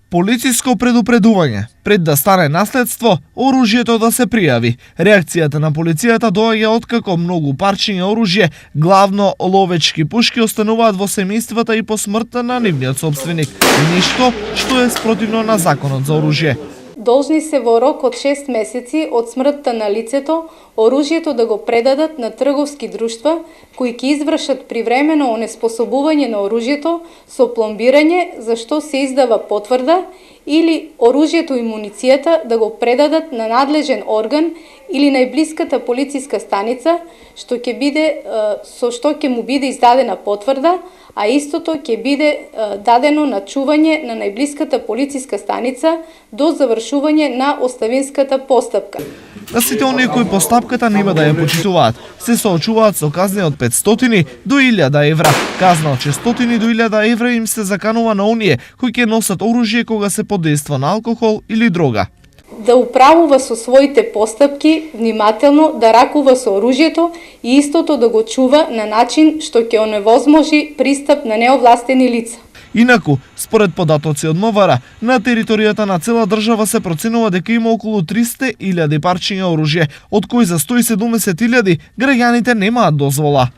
Полициско предупредување. Пред да стане наследство, оружјето да се пријави. Реакцијата на полицијата доаѓа откако многу парчиња оружје, главно ловечки пушки, остануваат во семејствата и по смртта на нивниот собственик. Нешто што е спротивно на законот за оружје. Должни се во рок од 6 месеци од смртта на лицето оружјето да го предадат на трговски друштва кои ќе извршат привремено онеспособување на оружјето со пломбирање за што се издава потврда или оружјето и муницијата да го предадат на надлежен орган или најблиската полициска станица што ќе му биде издадена потврда, а истото ќе биде дадено на чување на најблиската полициска станица до завршување на оставинската постапка. На сите оние кои постапката нема да ја почитуваат, се соочуваат со казни од 500 до 1000 евра. Казна од 600 до 1000 евра им се заканува на оние кои ќе носат оружје кога се под дејство на алкохол или дрога. Да управува со своите постапки, внимателно да ракува со оружјето и истото да го чува на начин што ќе оневозможи пристап на неовластени лица. Инаку, според податоци од МВР, на територијата на цела држава се проценува дека има околу 300.000 парчиња оружје, од кои за 170.000 граѓаните немаат дозвола.